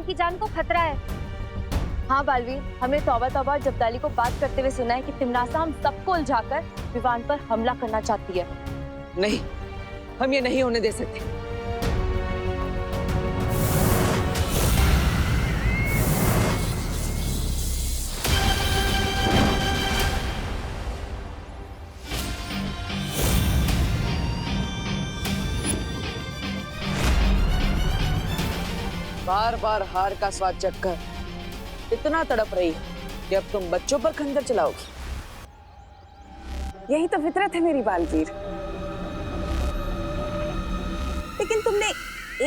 की जान को खतरा है। हाँ बालवीर, हमने तौबा तौबा जब्दाली को बात करते हुए सुना है कि तिमनासा हम सबको उलझाकर विवान पर हमला करना चाहती है। नहीं, हम ये नहीं होने दे सकते। बार बार हार का स्वाद चखकर इतना तड़प रही कि अब तुम बच्चों पर खंजर चलाओगी। यही तो फितरत है मेरी बालवीर। लेकिन तुमने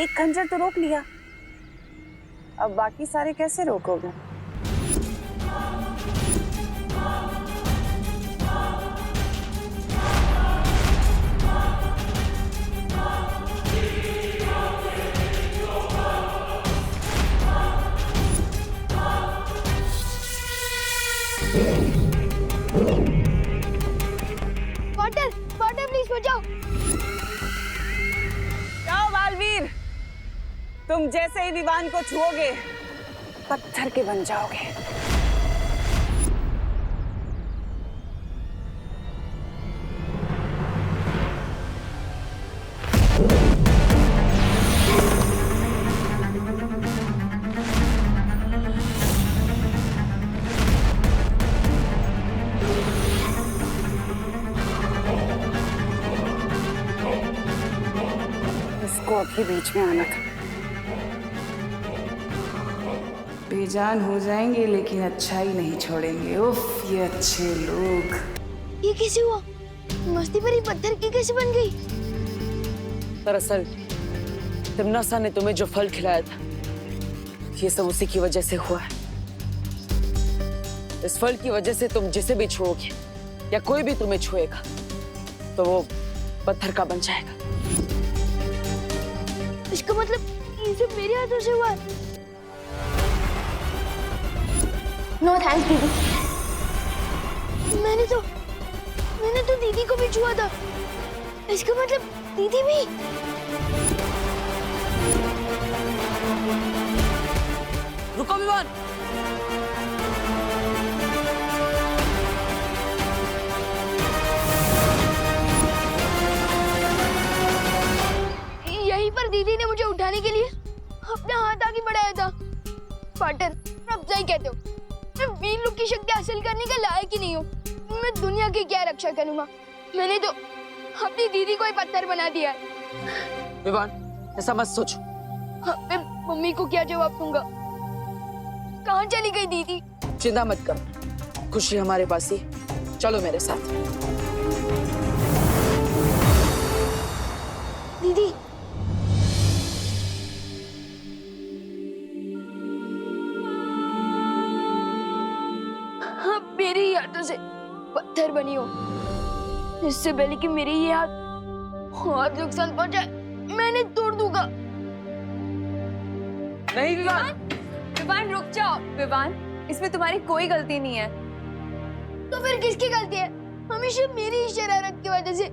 एक खंजर तो रोक लिया, अब बाकी सारे कैसे रोकोगे? वाटर प्लीज बचाओ। जाओ बालवीर, तुम जैसे ही विवान को छुओगे पत्थर के बन जाओगे। इसको अभी बीच में आना था। बेजान हो जाएंगे लेकिन अच्छाई नहीं छोड़ेंगे। उफ, ये अच्छे लोग। ये कैसे हुआ? मस्ती भरी पत्थर की कैसे बन गई? दरअसल तिमनासा ने तुम्हें जो फल खिलाया था, ये सब उसी की वजह से हुआ है। इस फल की वजह से तुम जिसे भी छुओगे या कोई भी तुम्हें छुएगा तो वो पत्थर का बन जाएगा। इसका मतलब ये सब मेरे हाथों से हुआ है। नो थैंक्स दीदी। मैंने तो दीदी को भी छुआ था। इसका मतलब दीदी भी। रुको विवान। यहीं पर दीदी ने मुझे उठाने के लिए अपना हाथ आगे बढ़ाया था। पार्टनर, आप सही कहते हो। मैं वीर लोग की शक्ति हासिल करने का लायक ही नहीं हूँ। मैं दुनिया की क्या रक्षा करूँगा? मैंने तो अपनी दीदी को ही पत्थर बना दिया है। विवान, ऐसा मत सोचो। मैं मम्मी को क्या जवाब दूंगा? कहाँ चली गई दीदी? चिंता मत करो, खुशी हमारे पास ही। चलो मेरे साथ। दीदी, हाँ, मेरे ही हाथों से पत्थर बनी हो। इससे पहले कि मेरे ये हाथ नुकसान पहुंचाए, मैंने तोड़ दूंगा। नहीं विवान। विवान रुक जाओ। विवान, इसमें तुम्हारी कोई गलती नहीं है। तो फिर किसकी गलती है? हमेशा मेरी ही शरारत की वजह से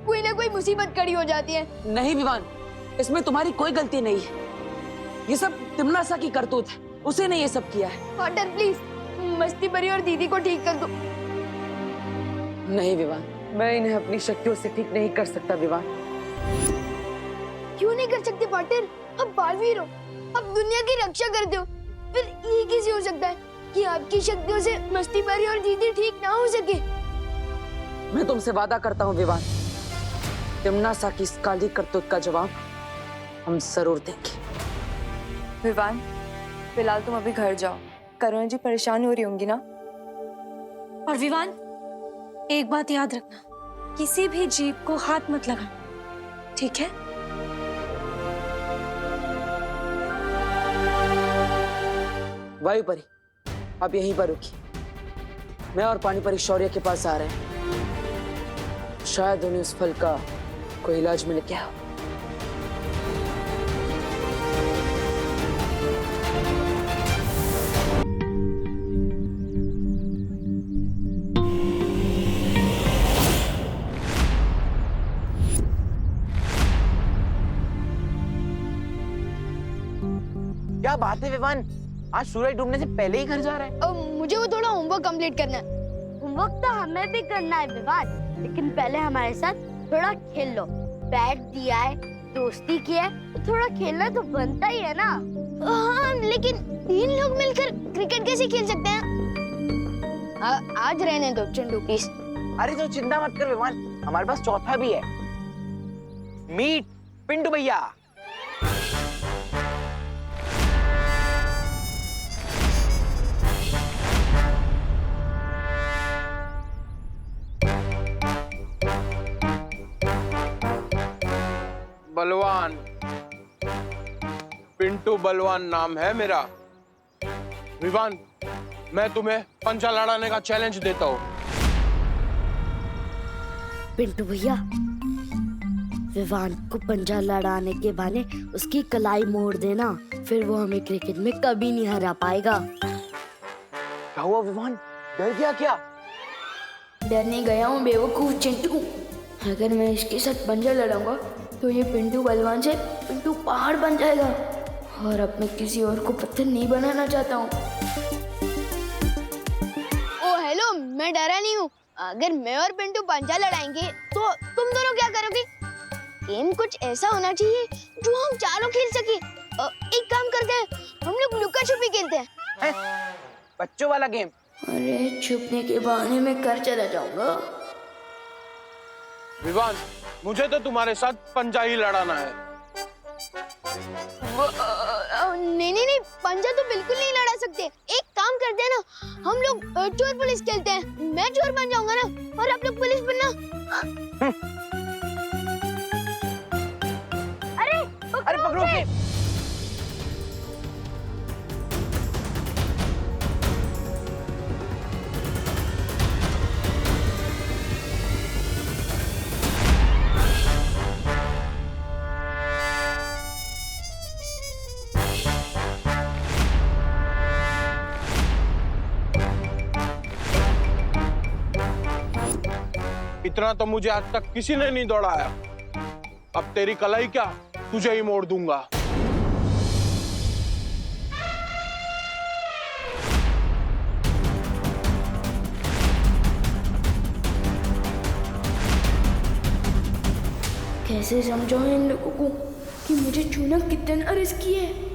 कोई ना कोई मुसीबत खड़ी हो जाती है। नहीं विवान, इसमें तुम्हारी कोई गलती नहीं है। ये सब तिमनासा की करतूत है, उसे ने ये सब किया है। पार्टनर प्लीज, मस्ती भरी और दीदी को ठीक कर दो। नहीं विवान, मैं इन्हें अपनी शक्तियों से ठीक नहीं कर सकता। विवान, क्यों नहीं कर सकते पार्टनर? अब बालवीर हो, अब दुनिया की रक्षा करते हो। फिर ये कैसे हो सकता है कि आपकी शक्तियों से मस्ती भरी और दीदी ठीक ना हो सके? मैं तुमसे वादा करता हूँ विवान, तिमनासा की इस काली करतूत का जवाब हम जरूर देंगे। विवान, फिलहाल तुम अभी घर जाओ। करुणा जी परेशान हो रही होंगी ना। और विवान, एक बात याद रखना, किसी भी जीव को हाथ मत लगाना, ठीक है? वायुपरी, आप यहीं पर रुकी। मैं और पानीपरी शौर्य के पास आ रहे हैं। शायद उन्हें उस फल का कोई इलाज मिल गया हो। क्या बात है विवान, आज सूरज डूबने से पहले ही घर जा रहा है। अब मुझे वो थोड़ा होमवर्क कंप्लीट करना है। होमवर्क तो हमें भी करना है विवान, लेकिन पहले हमारे साथ थोड़ा खेल लो। बैट दिया है, दोस्ती की है, तो थोड़ा खेलना तो बनता ही है ना। हाँ, लेकिन 3 लोग मिलकर क्रिकेट कैसे खेल सकते हैं? आज रहने दो चंदू प्लीज। अरे तो चिंता मत कर विवान, हमारे पास चौथा भी है। मीट पिंटू भैया। बलवान, पिंटू बलवान नाम है मेरा। विवान, मैं तुम्हें पंचा लड़ाने का चैलेंज देता हूँ। पिंटू भैया, विवान को पंजा लड़ाने के बहाने उसकी कलाई मोड़ देना, फिर वो हमें क्रिकेट में कभी नहीं हरा पाएगा। क्या हुआ विवान, डर गया क्या? डरने गया हूँ बेवकूफ चिंटू। अगर मैं इसके साथ पंजा लड़ाऊंगा तो ये पिंटू बलवान से पिंटू पहाड़ बन जाएगा, और अब मैं किसी और को पत्थर नहीं बनाना चाहता हूँ। ओ हेलो, मैं डरा नहीं हूँ। अगर मैं और पिंटू पंजा लड़ाएंगे तो तुम दोनों क्या करोगे? गेम कुछ ऐसा होना चाहिए जो हम चारों खेल सके। एक काम करते हैं, हम लोग लुका छुपी खेलते हैं। बच्चों वाला गेम? अरे छुपने के बहाने में घर चला जाऊंगा। विवान, मुझे तो तुम्हारे साथ पंजा ही लड़ाना है। नहीं नहीं नहीं, पंजा तो बिल्कुल नहीं लड़ा सकते। एक काम करते हैं ना, हम लोग चोर पुलिस खेलते हैं। मैं चोर बन जाऊंगा ना, और आप लोग पुलिस बनना। अरे पकड़ो के। इतना तो मुझे आज तक किसी ने नहीं दौड़ाया। अब तेरी कलाई क्या, तुझे ही मोड़ दूंगा। कैसे समझाऊं इन लोगों को कि मुझे छूना कितना रिस्की है?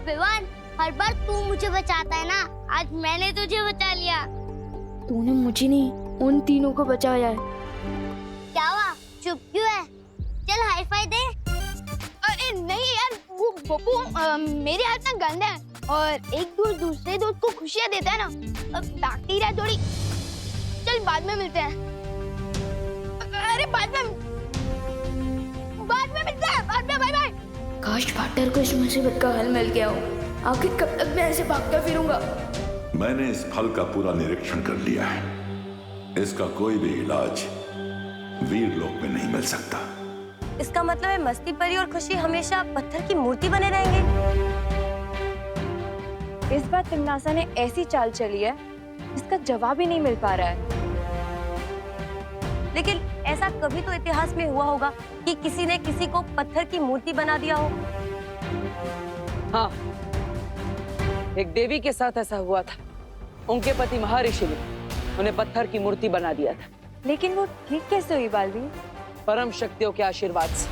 विवान, हर बार तू मुझे बचाता है ना, आज मैंने तुझे बचा लिया। तूने मुझे नहीं, उन तीनों को बचाया है। क्या हुआ, चुप क्यों है? चल हाई फाइव दे। अरे नहीं यार, वो बब्बू मेरे हाथ ना गंदा है, और एक दोस्त दूसरे दोस्त को खुशियाँ देता है ना। बैक्टीरिया थोड़ी। चल बाद में मिलते हैं। अरे बाद में मिलते हैं, बाद में, बाय बाय। काश पार्टनर को इस मुसीबत का हल मिल गया हो। आखिर कब तक मैं ऐसे भागता फिरूंगा? मैंने इस फल का पूरा निरीक्षण कर लिया है। इसका कोई भी इलाज वीर लोक में नहीं मिल सकता। इसका मतलब है मस्ती परी और खुशी हमेशा पत्थर की मूर्ति बने रहेंगे। इस बार तिमनासा ने ऐसी चाल चली है, इसका जवाब ही नहीं मिल पा रहा है। लेकिन ऐसा कभी तो इतिहास में हुआ होगा कि किसी ने किसी को पत्थर की मूर्ति बना दिया हो। हाँ, एक देवी के साथ ऐसा हुआ था। उनके पति महर्षि ने उन्हें पत्थर की मूर्ति बना दिया था। लेकिन वो ठीक कैसे हुई बालवीर? परम शक्तियों के आशीर्वाद से।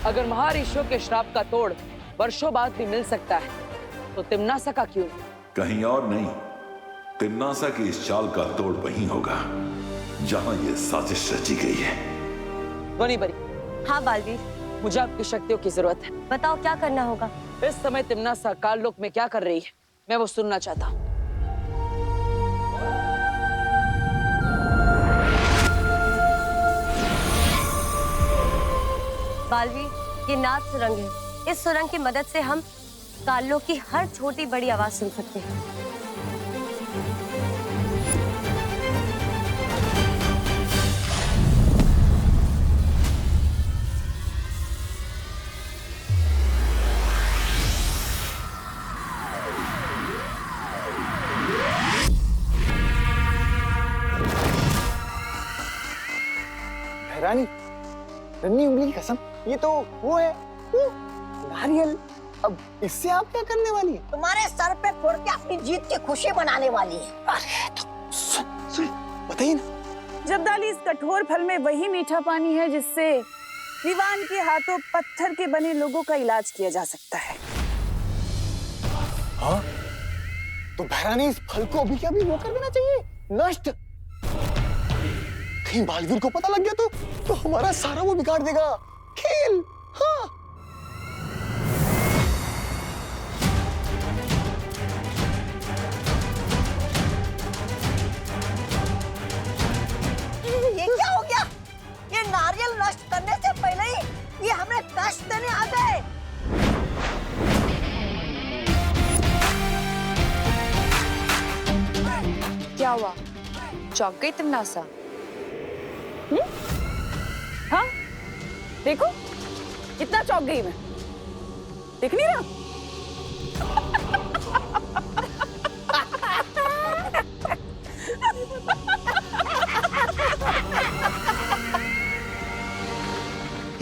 अगर महर्षियों के श्राप का तोड़ वर्षों बाद भी मिल सकता है, तो तिम्नासा का क्यों? कहीं और नहीं, तिम्नासा की इस चाल का तोड़ वहीं होगा जहां ये साजिश रची गई है। ध्वनि परी, हाँ बालवीर, मुझे आपकी शक्तियों की जरूरत है। बताओ क्या करना होगा। इस समय तिम्नासा काल लोक में क्या कर रही है, मैं वो सुनना चाहता हूँ। बालवीर, ये नाद सुरंग है। इस सुरंग की मदद से हम कालों की हर छोटी बड़ी आवाज सुन सकते हैं। रानी, रन्नी उंगली की कसम, ये तो वो है, वो नारियल। अब इससे आप क्या करने वाली है? तुम्हारे सर पे फोड़ के अपनी जीत की खुशी मनाने वाली है। अरे तो सुन बताइए ना। जब्दाली, इस कठोर फल में वही मीठा पानी है जिससे विवान के हाथों पत्थर के बने लोगों का इलाज किया जा सकता है। हाँ? तो भैरानी, इस फल को अभी के अभी वो कर देना चाहिए, नष्ट। कहीं बालवीर को पता लग गया तो हमारा सारा वो बिगाड़ देगा खेल। हाँ। ये क्या हो गया? ये नारियल नष्ट करने से पहले ही ये हमें कष्ट देने आ गए। क्या हुआ, चौंक गई तिम्नासा? हाँ, देखो कितना चौंक गई मैं, दिख नहीं रहा?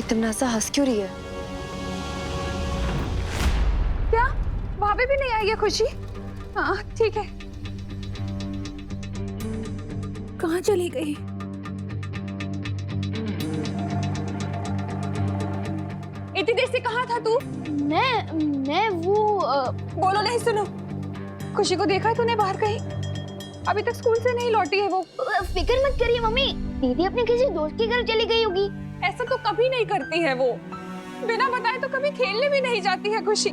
तिम्नासा हंस क्यों रही है? क्या भाभी भी नहीं आई है खुशी? हाँ ठीक है। कहाँ चली गई? इतनी देर से कहाँ था तू? मैं वो बोलो नहीं, सुनो। खुशी को देखा है तूने बाहर कहीं? अभी तक स्कूल से नहीं लौटी है वो। फिक्र मत करिए मम्मी, दीदी अपने किसी दोस्त के घर चली गई होगी। ऐसा तो कभी नहीं करती है वो, बिना बताए तो कभी खेलने भी नहीं जाती है खुशी।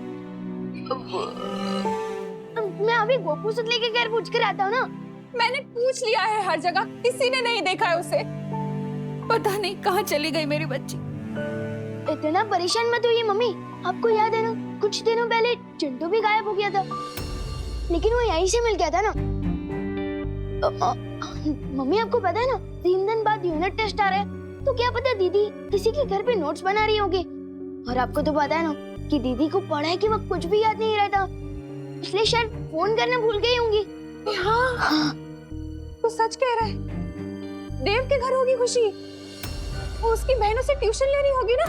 मैं अभी गोपू से लेके घर पूछ कर आता हूँ ना। मैंने पूछ लिया है हर जगह, किसी ने नहीं देखा है उसे। पता नहीं कहाँ चली गई मेरी बच्ची। इतना परेशान मत होइए मम्मी, आपको याद है ना कुछ दिनों पहले चिंटू भी गायब हो गया था, लेकिन वो यहीं से मिल गया था ना। मम्मी आपको पता है ना 3 दिन बाद यूनिट टेस्ट आ रहा है, तो क्या पता दीदी किसी के घर पे नोट्स बना रही होगी। और आपको तो पता है ना कि दीदी को पढ़ाई के वक्त कुछ भी याद नहीं रहता, इसलिए शायद फोन करना भूल गई होंगी। हाँ, तो सच कह रहा है, देव के घर होगी खुशी। वो उसकी बहनों से ट्यूशन ले रही होगी ना।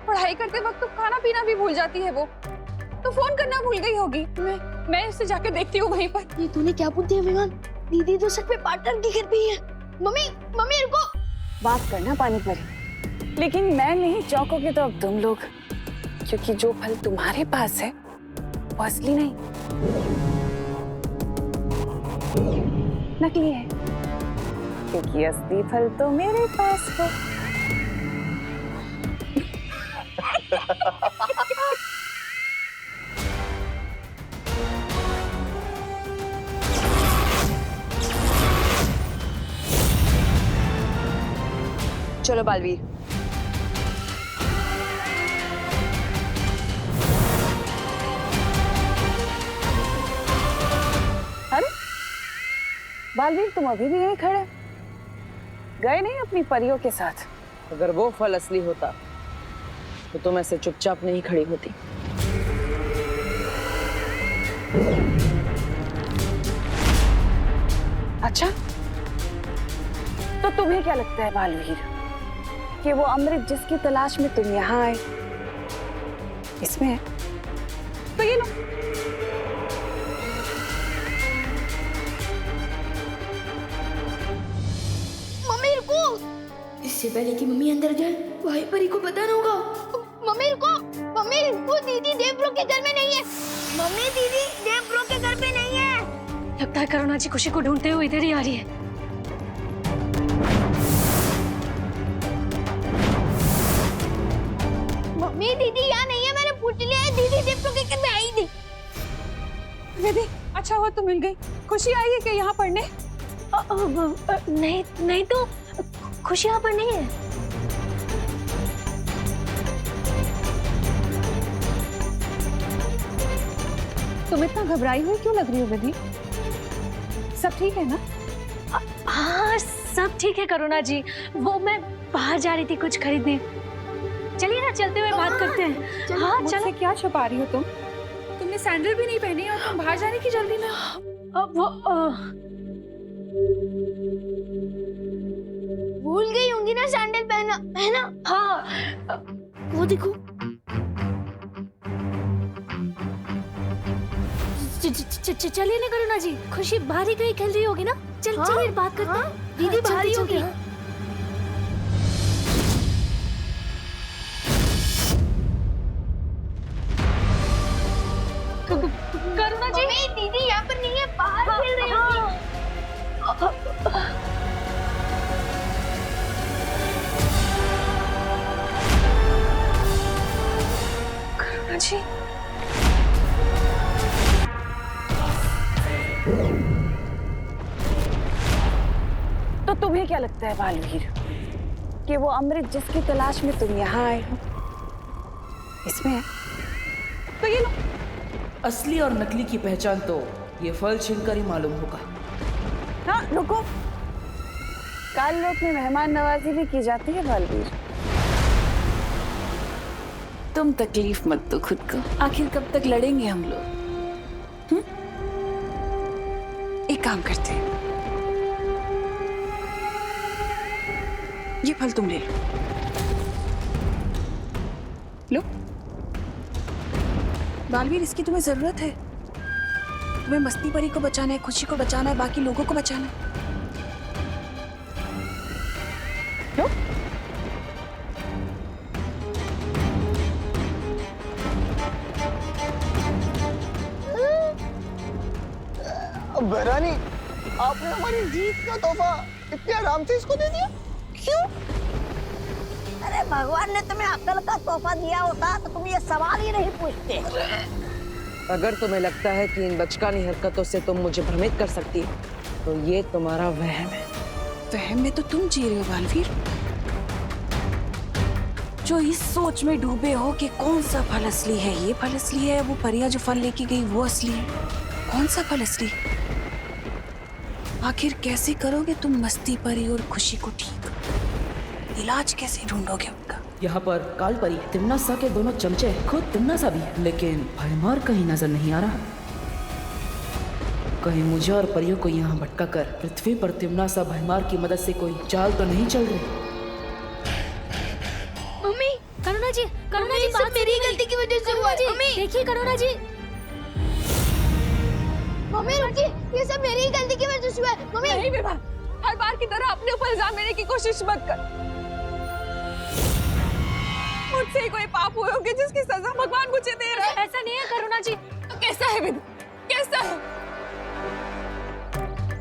पढ़ाई करते वक्त तो खाना पीना भी भूल जाती है वो, तो फोन करना भूल गई होगी। मैं उससे जाकर देखती हूँ वहीं पर। ये तूने क्या पूछ दिया विमान? दीदी तो सच में पार्टनर के घर पे ही है। मम्मी रुको। बात करना पानी परी, लेकिन मैं नहीं चौंकोगे तो अब तुम लोग, क्योंकि जो फल तुम्हारे पास है वो असली नहीं, नकली है, क्योंकि असली फल तो मेरे पास है। चलो बालवीर। अरे बालवीर, तुम अभी भी यहीं खड़े, गए नहीं अपनी परियों के साथ? अगर वो फल असली होता तो तुम ऐसे चुपचाप नहीं खड़ी होती। अच्छा, तो तुम्हें क्या लगता है बालवीर कि वो अमृत जिसकी तलाश में तुम यहाँ आए इसमें है? तो ये लो। मम्मी रुको। इससे पहले कि मम्मी अंदर जाए, भाई परी को पता ना होगा। मम्मी रुको। मम्मी वो दीदी देव ब्रो के घर में नहीं है। मम्मी दीदी देव ब्रो के घर पे नहीं है। लगता है करुणा जी खुशी को ढूंढते हुए इधर ही आ रही है। मम्मी दीदी यहाँ नहीं है, मैंने पूछ लिया है, दीदी देव ब्रो के घर में आई नहीं। दीदी अच्छा हुआ तुम मिल गई। खुशी आई है क्या यहाँ पढ़ने? नहीं नहीं तो खुशी यहाँ पर नहीं है। तुम इतना घबराई हुई क्यों लग रही हो विधि? सब ठीक है ना? हाँ सब ठीक है करुणा जी, वो मैं बाहर जा रही थी कुछ खरीदने। चलिए ना चलते हुए बात करते हैं। हाँ मुझसे चलो। क्या छुपा रही हो तुम? तुमने सैंडल भी नहीं पहनी और तुम बाहर जाने की जल्दी में। भूल गई होंगी ना सैंडल पहना, है ना? हाँ वो देखो। चलिए ना करुणा जी, खुशी बाहर ही कहीं खेल रही होगी ना। चलिए बात करते हैं। दीदी बाहर ही होगी। करुणा जी मम्मी दीदी यहाँ पर नहीं है, बाहर खेल रही होगी। करुणा जी तो तुम्हें क्या लगता है बालवीर कि वो अमृत जिसकी तलाश में तुम यहाँ आए हो इसमें है? तो ये लो। असली और नकली की पहचान तो ये फल छीनकर ही मालूम होगा। हाँ रुको, काल लोक में मेहमान नवाजी भी की जाती है बालवीर। तुम तकलीफ मत दो खुद को, आखिर कब तक लड़ेंगे हम लोग? एक काम करते हैं, ये फल तुम ले लो। लो बालवीर, इसकी तुम्हें जरूरत है। तुम्हें मस्ती परी को बचाना है, खुशी को बचाना है, बाकी लोगों को बचाना है। लो बहरानी, आपने हमारी जीत का तोहफा इतने आराम से इसको दे दिया क्यों? अरे भगवान ने तुम्हें अकल का तोहफा दिया होता तो तुम ये सवाल ही नहीं पूछते। अगर तुम्हें लगता है कि इन बचकानी हरकतों से तुम मुझे भ्रमित कर सकती हो तो ये तुम्हारा वहम है। वहम में तो तुम जी रहे हो बालवीर, जो इस सोच में डूबे हो कि कौन सा फल असली है, ये फल असली है, वो परिया जो फल लेके गई वो असली है। कौन सा फल असली? आखिर कैसे करोगे तुम मस्ती परी और खुशी को ठीक? इलाज कैसे ढूंढोगे उनका? यहाँ पर काल परी तिम्ना सा के दोनों चमचे, खुद तिम्ना सा भी है, लेकिन भयमार कहीं नजर नहीं आ रहा। कहीं मुझे और परियों को यहाँ भटका कर पृथ्वी पर तिम्ना सा भयमार की मदद से कोई चाल तो नहीं चल रही? मम्मी करुणा जी सब मेरी गलती की वजह से हुआ है। मम्मी देखिए करुणा जी, मम्मी रुकिए, ये सब मेरी ही गलती की वजह से हुआ है। मम्मी नहीं विभा, हर बार की तरह अपने ऊपर इल्जाम लेने की कोशिश मत कर। मुझसे ही कोई पाप हुए होंगे जिसकी सजा भगवान मुझे दे रहा है। ऐसा नहीं है करुणा जी। तो कैसा है विधि, कैसा है?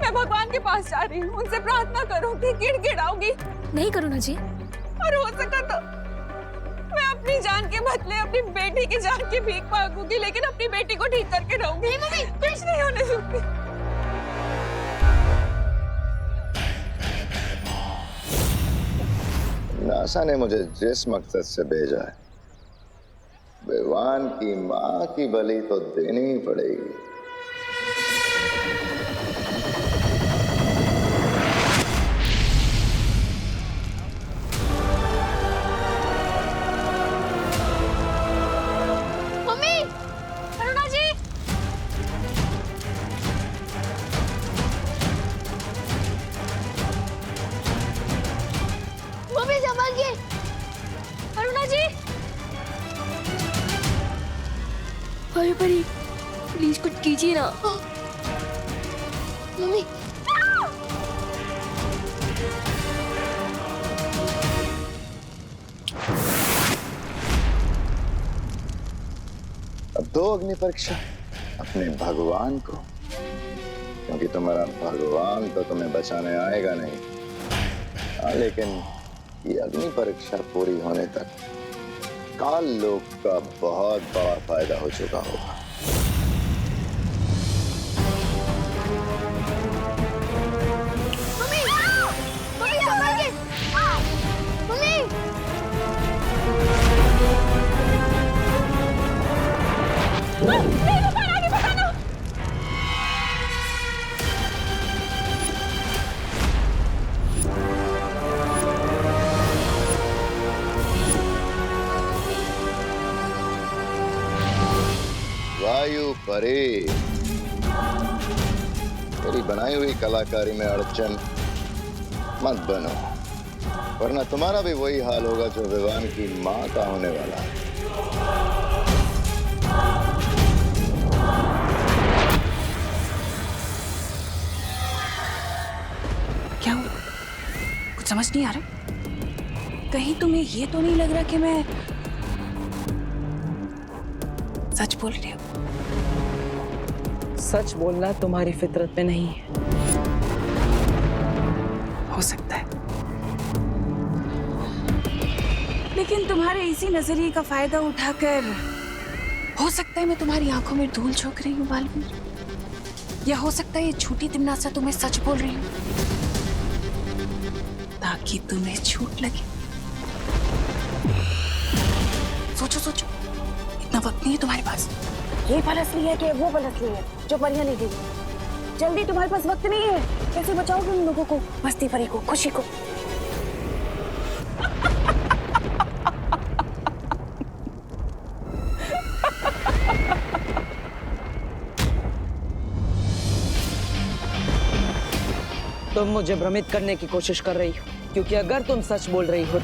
मैं भगवान के पास जा रही हूँ, उनसे प्रार्थना करूंगी, गिड़गिड़ाऊंगी, नहीं करुणा जी, और हो सका तो मैं अपनी जान के बदले अपनी बेटी की जान की भीख मांगूंगी, लेकिन अपनी बेटी को ठीक करके रहूंगी। नहीं मम्मी, कुछ नहीं होने दूंगी। नासा ने मुझे जिस मकसद से भेजा है, भगवान की माँ की बलि तो देनी ही पड़ेगी। मम्मी करुणा जी, मम्मी संभालिए। करुणा जी, अरे परी प्लीज कुछ कीजिए ना। मम्मी अब दो अग्नि परीक्षा अपने भगवान को, क्योंकि तुम्हारा भगवान तो तुम्हें बचाने आएगा नहीं। लेकिन ये अग्नि परीक्षा पूरी होने तक काल लोक का बहुत बड़ा फायदा हो चुका होगा। मम्मी, मम्मी संभाल के। मम्मी, नहीं रुको, आगे बढ़ाना। वायु परे, मेरी बनाई हुई कलाकारी में अड़चन मत बनो, वरना तुम्हारा भी वही हाल होगा जो विवान की मां का होने वाला है। क्या हुआ? कुछ समझ नहीं आ रहा? कहीं तुम्हें ये तो नहीं लग रहा कि मैं सच बोल रही हूँ? सच बोलना तुम्हारी फितरत में नहीं है। हो सकता है, लेकिन तुम्हारे इसी नजरिए का फायदा उठाकर हो सकता है मैं तुम्हारी आंखों में धूल झोंक रही हूँ बालवीर, या हो सकता है ये झूठी तिमनासा तुम्हें सच बोल रही हूँ ताकि तुम्हें झूठ लगे। सोचो सोचो, इतना वक्त नहीं है तुम्हारे पास। ये पल असली है कि वो पल असली है जो परियां ले गई? जल्दी, तुम्हारे पास वक्त नहीं है। कैसे बचाओगे उन लोगों को, मस्ती परी को, खुशी को? तुम मुझे भ्रमित करने की कोशिश कर रही हो, क्योंकि अगर तुम सच बोल रही हो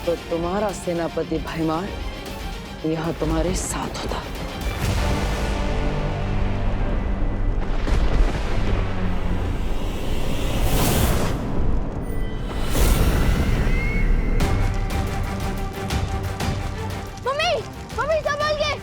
तो तुम्हारा सेनापति भाईमान यहाँ तुम्हारे साथ होता। मम्मी, मम्मी संभाल के।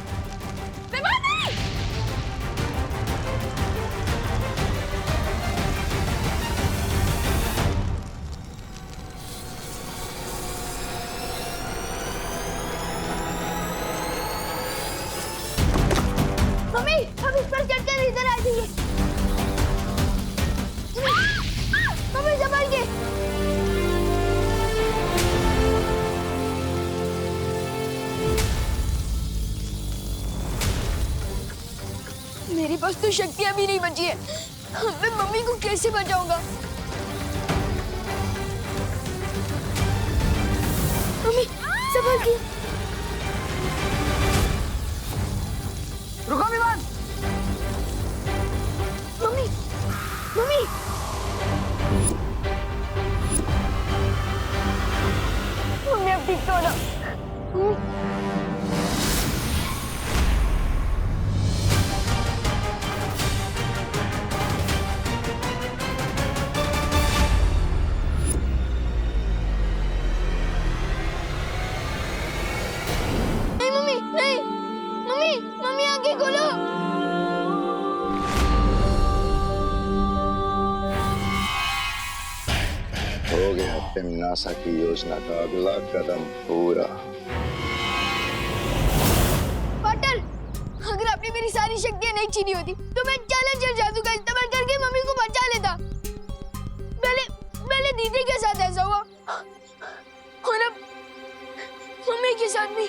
मम्मी, हम इस पर चढ़कर इधर आ जाइए। मम्मी संभाल के। मेरे पास तो शक्तियां भी नहीं बची है। मैं मम्मी को कैसे बचाऊंगा? मम्मी संभाल के। रुको विमान। मम्मी, मम्मी, मम्मी अब ठीक तो हो ना? नहीं मम्मी, नहीं, मम्मी, मम्मी आंखें खोलो। हो गया तिमनासा की योजना का अगला कदम पूरा। पार्टनर, अगर आपने मेरी सारी शक्तियां नहीं छीनी होती तो मैं चैलेंजर जादू का इस्तेमाल करके मम्मी को बचा लेता। पहले दीदी के साथ ऐसा हुआ और अब मम्मी के साथ भी।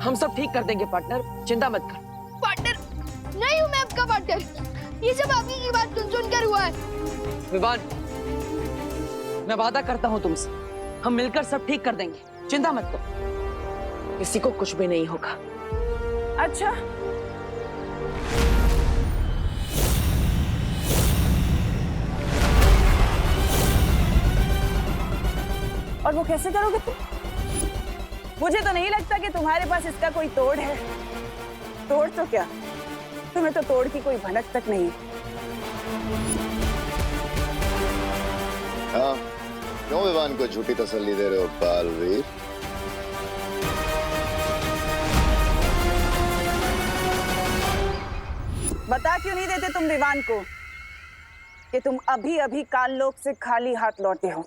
हम सब ठीक कर देंगे पार्टनर, चिंता मत कर। पार्टनर नहीं हूँ मैं आपका पार्टनर, ये सब आपकी की बात सुन कर हुआ है। विवान, मैं वादा करता हूँ तुमसे, हम मिलकर सब ठीक कर देंगे, चिंता मत करो, किसी को कुछ भी नहीं होगा। अच्छा, और वो कैसे करोगे तुम? मुझे तो नहीं लगता कि तुम्हारे पास इसका कोई तोड़ है। तोड़ तो क्या, तुम्हें तो तोड़ की कोई भनक तक नहीं है। हाँ, क्यों विवान को झूठी तसल्ली दे रहे हो बालवीर? क्यों नहीं देते तुम विवान को कि तुम अभी अभी काल लोक से खाली हाथ लौटे हो?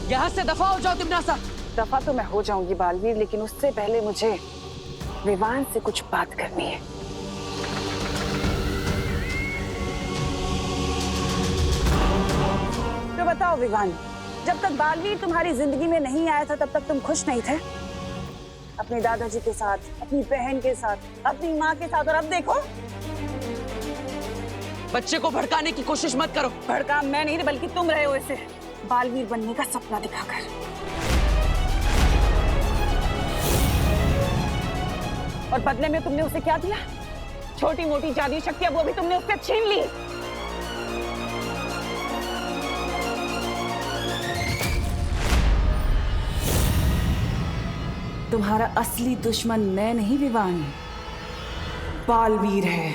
यहाँ से दफा हो जाओ तिमनासा। दफा तो मैं हो जाऊंगी बालवीर, लेकिन उससे पहले मुझे विवान से कुछ बात करनी है। तो बताओ विवान, जब तक बालवीर तुम्हारी जिंदगी में नहीं आया था तब तक तुम खुश नहीं थे? अपने दादाजी के साथ, अपनी बहन के साथ, अपनी माँ के साथ, और अब देखो। बच्चे को भड़काने की कोशिश मत करो। भड़का मैं नहीं बल्कि तुम रहे हो इसे, बालवीर बनने का सपना दिखाकर। और बदले में तुमने उसे क्या दिया? छोटी मोटी जादुई शक्तियां वो भी तुमने उससे छीन ली। तुम्हारा असली दुश्मन मैं नहीं विवान, बालवीर है।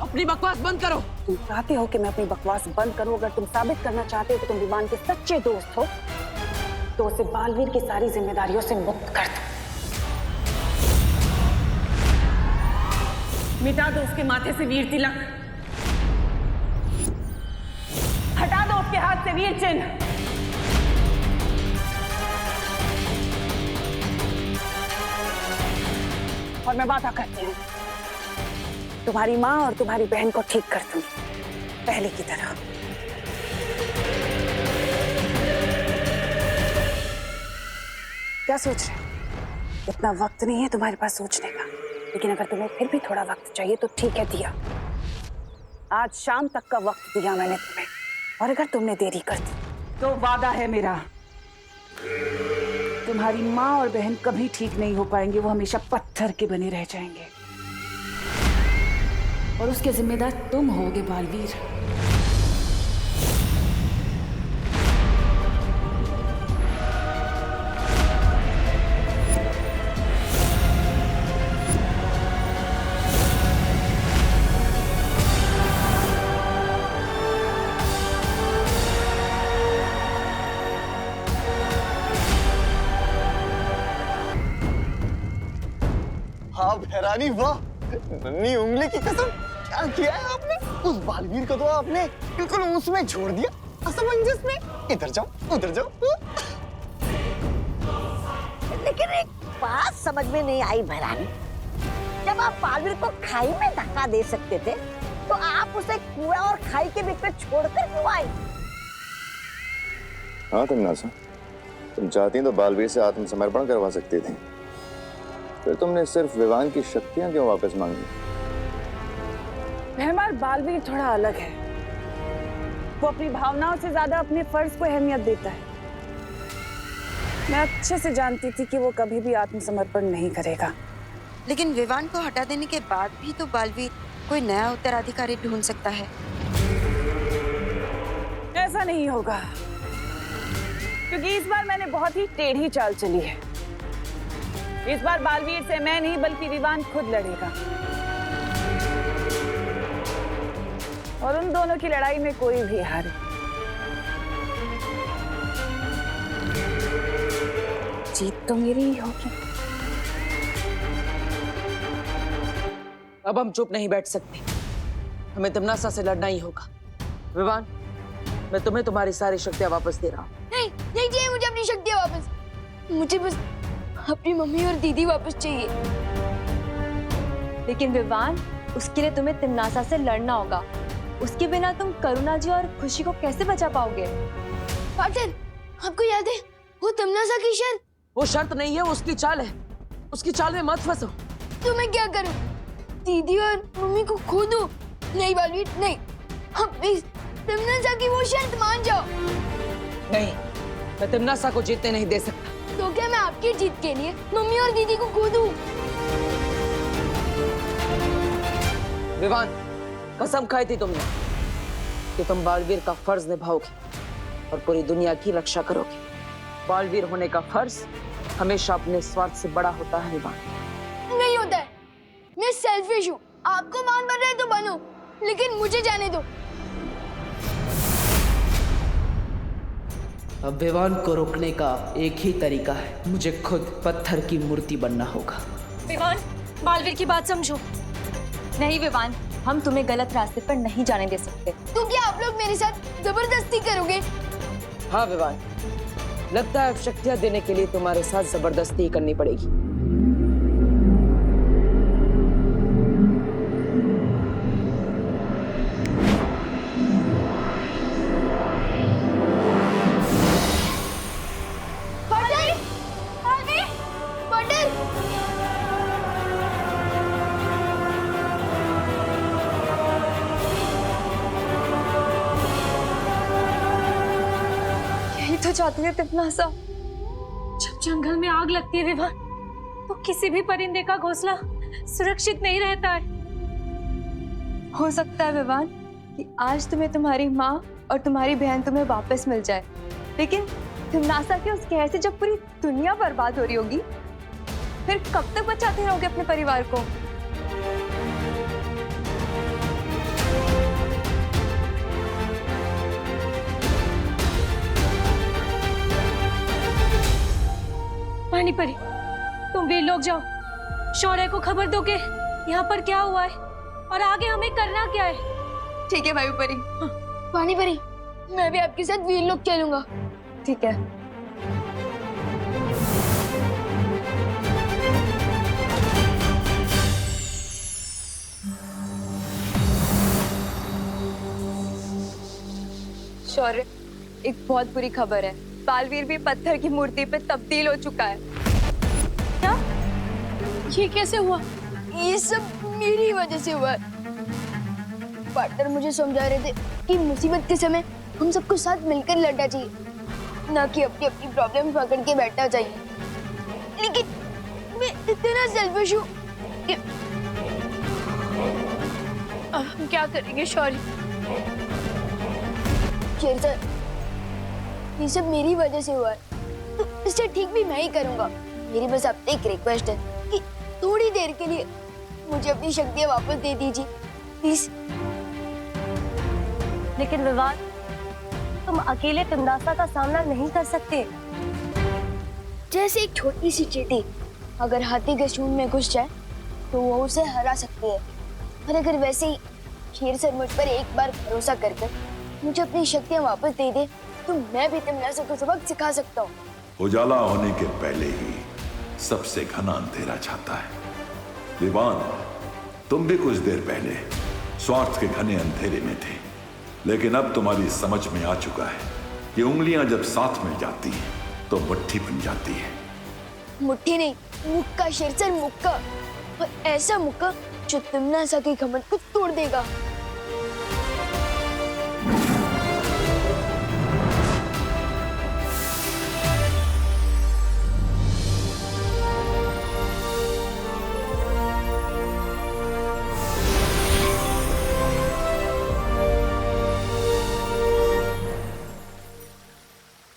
अपनी बकवास बंद करो। तुम चाहते हो कि मैं अपनी बकवास बंद करूं? अगर तुम साबित करना चाहते हो कि तुम विवान के सच्चे दोस्त हो तो उसे बालवीर की सारी जिम्मेदारियों से मुक्त कर दो। मिटा दो उसके माथे से वीर तिलक, हटा दो उसके हाथ से वीर चिन्ह। और मैं वादा करती हूँ तुम्हारी माँ और तुम्हारी बहन को ठीक कर दूंगी पहले की तरह। क्या सोच रहे हो? इतना वक्त नहीं है तुम्हारे पास सोचने का, लेकिन अगर तुम्हें फिर भी थोड़ा वक्त चाहिए तो ठीक है, दिया। आज शाम तक का वक्त दिया मैंने तुम्हें, और अगर तुमने देरी कर दी तो वादा है मेरा, तुम्हारी माँ और बहन कभी ठीक नहीं हो पाएंगे। वो हमेशा पत्थर के बने रह जाएंगे, और उसके जिम्मेदार तुम होगे बालवीर। हाँ भैरानी, वाह, नन्ही उंगली की कसम, क्या किया है आपने? उस बालवीर को तो आपने बिल्कुल उसमें छोड़ दिया, असमंजस में। इधर जाओ, उधर जाओ। लेकिन एक बात समझ में नहीं आई भैरानी, जब आप बालवीर को खाई में धक्का दे सकते थे तो आप उसे कुआं और खाई के बीच में छोड़कर क्यों आई? हाँ तिमनासा, तुम चाहती तो बालवीर से आत्मसमर्पण करवा सकती थी, फिर तुमने सिर्फ विवान की शक्तियां क्यों वापस मांगी? मेहमान, बालवीर थोड़ा अलग है। वो अपनी भावनाओं से ज्यादा अपने फर्ज को अहमियत देता है। मैं अच्छे से जानती थी कि वो कभी भी आत्मसमर्पण नहीं करेगा। लेकिन विवान को हटा देने के बाद भी तो बालवीर कोई नया उत्तराधिकारी ढूंढ सकता है। ऐसा नहीं होगा, क्योंकि इस बार मैंने बहुत ही टेढ़ी चाल चली है। इस बार बालवीर से मैं नहीं बल्कि विवान खुद लड़ेगा, और उन दोनों की लड़ाई में कोई भी हारे। जीत तो मेरी ही होगी। अब हम चुप नहीं बैठ सकते, हमें तिमनासा से लड़ना ही होगा। विवान, मैं तुम्हें तुम्हारी सारी शक्तियां वापस दे रहा हूँ। नहीं, नहीं चाहिए मुझे अपनी शक्तियां वापस। मुझे बस अपनी मम्मी और दीदी वापस चाहिए। लेकिन विवान, उसके लिए तुम्हें तिमनासा से लड़ना होगा। उसके बिना तुम करुणा जी और खुशी को कैसे बचा पाओगे? पाटिल, आपको याद है वो तिमनासा की शर्त? वो शर्त नहीं है, वो उसकी चाल है। उसकी चाल में मत फंसो। तो मैं क्या करूं? दीदी और मम्मी को खो दूं? नहीं बालवीर, नहीं। अब प्लीज तिमनासा की वो शर्त मान जाओ। नहीं, मैं तिमनासा को जीतने नहीं दे सकता। तो क्या मैं आपकी जीत के लिए मम्मी और दीदी को खो दूं? विवान, कसम खाई थी तुमने कि तुम बालवीर का फर्ज निभाओगे और पूरी दुनिया की रक्षा करोगे। बालवीर होने का फर्ज हमेशा अपने स्वार्थ से बड़ा होता है विवान। नहीं होता है, मैं सेल्फिश हूँ। आपको मान बन रहे तो बनो, लेकिन मुझे जाने दो। अब विवान को रोकने का एक ही तरीका है, मुझे खुद पत्थर की मूर्ति बनना होगा। विवान, बालवीर की बात समझो। नहीं विवान, हम तुम्हें गलत रास्ते पर नहीं जाने दे सकते। तो क्या आप लोग मेरे साथ जबरदस्ती करोगे? हाँ विवान, लगता है अब शक्तियां देने के लिए तुम्हारे साथ जबरदस्ती ही करनी पड़ेगी। तो चाहती है तिपनासा। जब जंगल में आग लगती है विवान, तो किसी भी परिंदे का घोंसला सुरक्षित नहीं रहता है। हो सकता है विवान कि आज तुम्हें तुम्हारी माँ और तुम्हारी बहन तुम्हें वापस मिल जाए, लेकिन तिपनासा के उस कहर से जब पूरी दुनिया बर्बाद हो रही होगी, फिर कब तक बचाते रहोगे अपने परिवार को? पानी परी, तुम वीर लोग जाओ, शौर्य को खबर दो कि यहाँ पर क्या हुआ है और आगे हमें करना क्या है। ठीक है वायु परी। पानी परी, मैं भी आपके साथ वीर लोग चलूंगा। ठीक है। शौर्य, एक बहुत बुरी खबर है। बालवीर भी पत्थर की मूर्ति पे तब्दील हो चुका है। क्या? ये कैसे हुआ? ये सब मेरी वजह से हुआ। पार्टनर मुझे समझा रहे थे कि मुसीबत के समय हम सबको साथ मिलकर लड़ना चाहिए, ना कि अपनी अपनी प्रॉब्लम पकड़ के बैठना चाहिए। लेकिन मैं इतना सेल्फिश हूँ कि अब हम क्या करेंगे शौर्य? शेरसर, ये सब मेरी वजह से हुआ है, तो इसे ठीक भी मैं ही करूंगा। मेरी बस आपसे एक रिक्वेस्ट है कि थोड़ी देर के लिए मुझे अपनी शक्तियां वापस दे दीजिए, प्लीज। लेकिन विवान, तुम अकेले तिमनासा का सामना नहीं कर सकते। जैसे एक छोटी सी चींटी अगर हाथी के सूंड में घुस जाए तो वो उसे हरा सकती है, और अगर वैसे ही शेरसर मुझ पर एक बार भरोसा कर मुझे अपनी शक्तियां वापस दे दे, तो मैं भी तिमनासा को सबक सिखा सकता हूँ। उजाला होने के पहले ही सबसे घना अंधेरा छाता है। विवान, तुम भी कुछ देर पहले स्वार्थ के घने अंधेरे में थे, लेकिन अब तुम्हारी समझ में आ चुका है कि उंगलियां जब साथ मिल जाती हैं तो मुट्ठी बन जाती है। मुट्ठी नहीं, मुक्का शेरसर, मुक्का। और ऐसा मुक्का जो तिमनासा के घमंड को तोड़ देगा।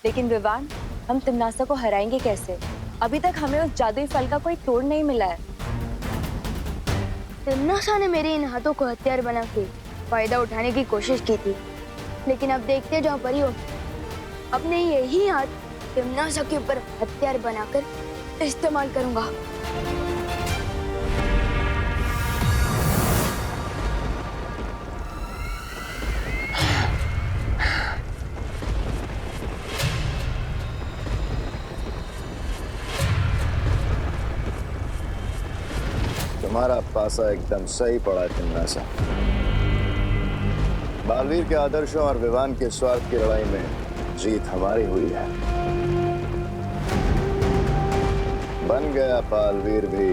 लेकिन विवान, हम तिमनासा को हराएंगे कैसे? अभी तक हमें उस जादुई फल का कोई तोड़ नहीं मिला है। तिमनासा ने मेरे इन हाथों को हथियार बना के फायदा उठाने की कोशिश की थी, लेकिन अब देखते जाओ परियो, अपने यही हाथ तिमनासा के ऊपर हथियार बनाकर इस्तेमाल करूंगा। तुम्हारा पासा एकदम सही पड़ा तिमनासा। बालवीर के आदर्शों और विवान के स्वार्थ की लड़ाई में जीत हमारी हुई है। बन गया बालवीर भी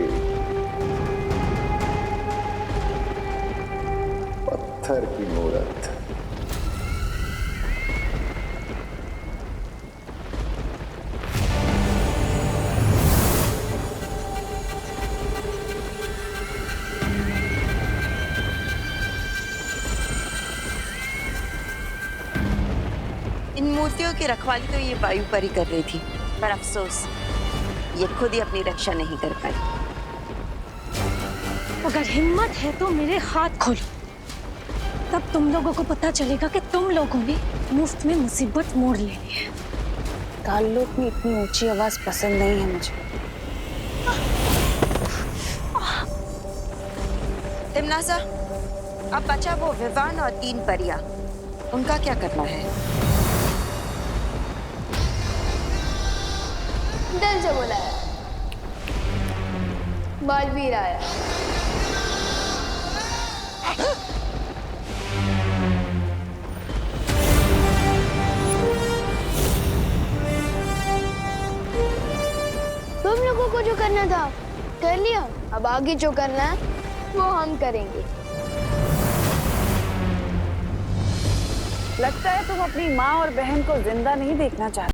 पत्थर की मूरत। इन मूर्तियों की रखवाली तो ये वायु परी कर रही थी, पर अफसोस ये खुद ही अपनी रक्षा नहीं कर पाई। अगर हिम्मत है तो मेरे हाथ खोलो, तब तुम लोगों को पता चलेगा कि तुम लोगों ने मुफ्त में मुसीबत मोड़ लेनी है। काल्लोक में इतनी ऊंची आवाज पसंद नहीं है मुझे। तिमनासा, अब बचा वो विवान और 3 परियां, उनका क्या करना है? दिल से बोला है। बालवीर आया। तुम लोगों को जो करना था कर लिया, अब आगे जो करना है वो हम करेंगे। लगता है तुम अपनी माँ और बहन को जिंदा नहीं देखना चाहते।